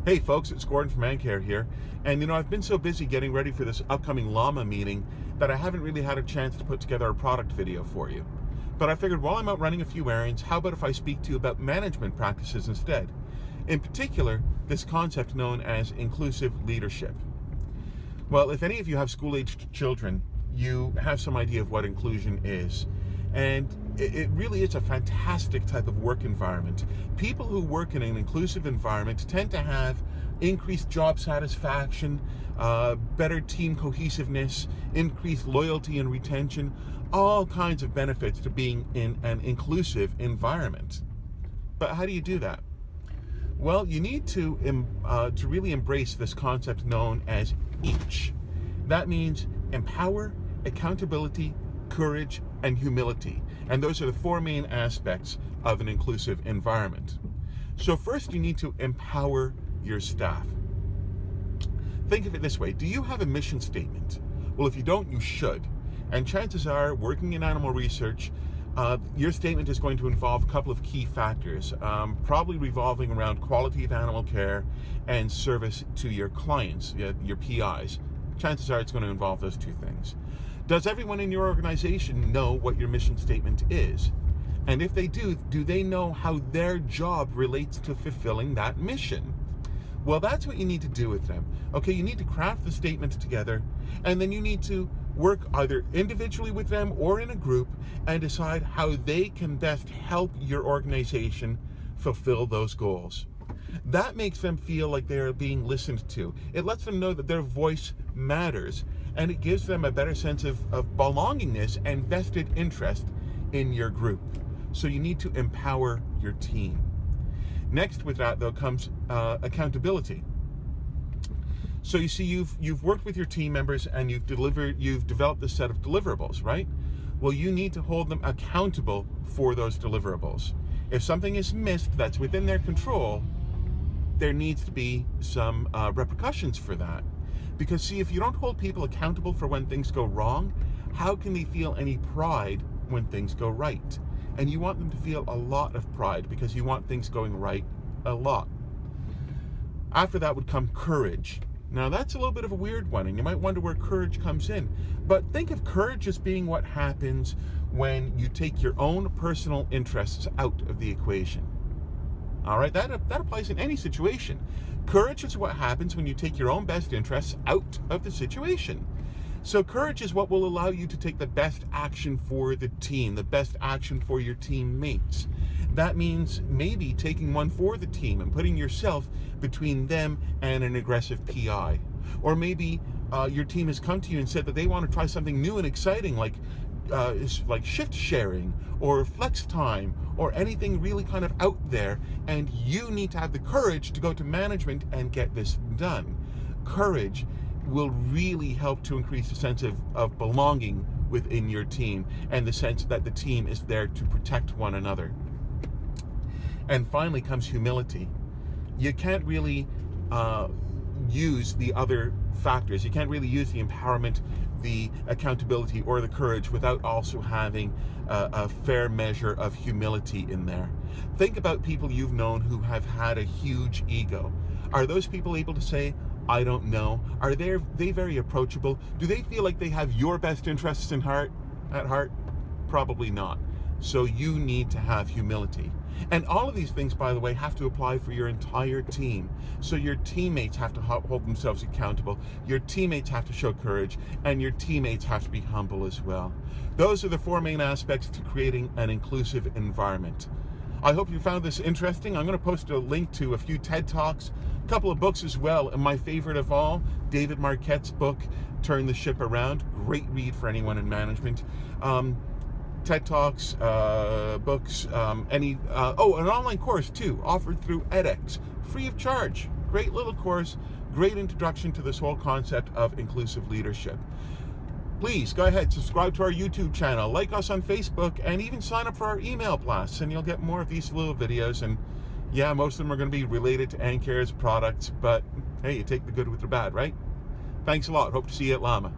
Hey folks, it's Gordon from Marquet here. And I've been so busy getting ready for this upcoming llama meeting that I haven't really had a chance to put together a product video for you. But I figured while I'm out running a few errands, how about if I speak to you about management practices instead? In particular, this concept known as inclusive leadership. Well, if any of you have school-aged children, you have some idea of what inclusion is. And it really is a fantastic type of work environment. People who work in an inclusive environment tend to have increased job satisfaction, better team cohesiveness, increased loyalty and retention, all kinds of benefits to being in an inclusive environment. But how do you do that? Well, you need to really embrace this concept known as EACH. That means empower, accountability, courage, and humility. And those are the four main aspects of an inclusive environment. So first, you need to empower your staff. Think of it this way. Do you have a mission statement? Well, if you don't, you should. And chances are, working in animal research, your statement is going to involve a couple of key factors, probably revolving around quality of animal care and service to your clients, your PIs. Chances are it's going to involve those two things. Does everyone in your organization know what your mission statement is? And if they do they know how their job relates to fulfilling that mission? Well, that's what you need to do with them. Okay, you need to craft the statement together, and then you need to work either individually with them or in a group and decide how they can best help your organization fulfill those goals. That makes them feel like they're being listened to. It lets them know that their voice matters, and it gives them a better sense of belongingness and vested interest in your group. So you need to empower your team. Next with that, though, comes accountability. So you see, you've worked with your team members and you've developed this set of deliverables, right? Well, you need to hold them accountable for those deliverables. If something is missed that's within their control, there needs to be some repercussions for that. Because see, if you don't hold people accountable for when things go wrong, how can they feel any pride when things go right? And you want them to feel a lot of pride because you want things going right a lot. After that would come courage. Now that's a little bit of a weird one, and you might wonder where courage comes in. But think of courage as being what happens when you take your own personal interests out of the equation. All right, that applies in any situation. Courage is what happens when you take your own best interests out of the situation. So courage is what will allow you to take the best action for the team, the best action for your teammates. That means maybe taking one for the team and putting yourself between them and an aggressive PI. Or maybe your team has come to you and said that they want to try something new and exciting, like shift sharing or flex time or anything really kind of out there, and you need to have the courage to go to management and get this done. Courage will really help to increase the sense of belonging within your team and the sense that the team is there to protect one another. And finally comes humility. You can't really use the other factors. You can't really use the empowerment, the accountability, or the courage without also having a fair measure of humility in there. Think about people you've known who have had a huge ego. Are those people able to say, I don't know? Are they very approachable? Do they feel like they have your best interests at heart? Probably not. So you need to have humility. And all of these things, by the way, have to apply for your entire team. So your teammates have to hold themselves accountable, your teammates have to show courage, and your teammates have to be humble as well. Those are the four main aspects to creating an inclusive environment. I hope you found this interesting. I'm going to post a link to a few TED Talks, a couple of books as well, and my favorite of all, David Marquet's book, Turn the Ship Around. Great read for anyone in management. TED Talks, books, an online course too, offered through edX, free of charge. Great little course, great introduction to this whole concept of inclusive leadership. Please go ahead, subscribe to our YouTube channel, like us on Facebook, and even sign up for our email blasts, and you'll get more of these little videos. And yeah, most of them are going to be related to Marquet's products, but hey, you take the good with the bad, right? Thanks a lot. Hope to see you at Llama.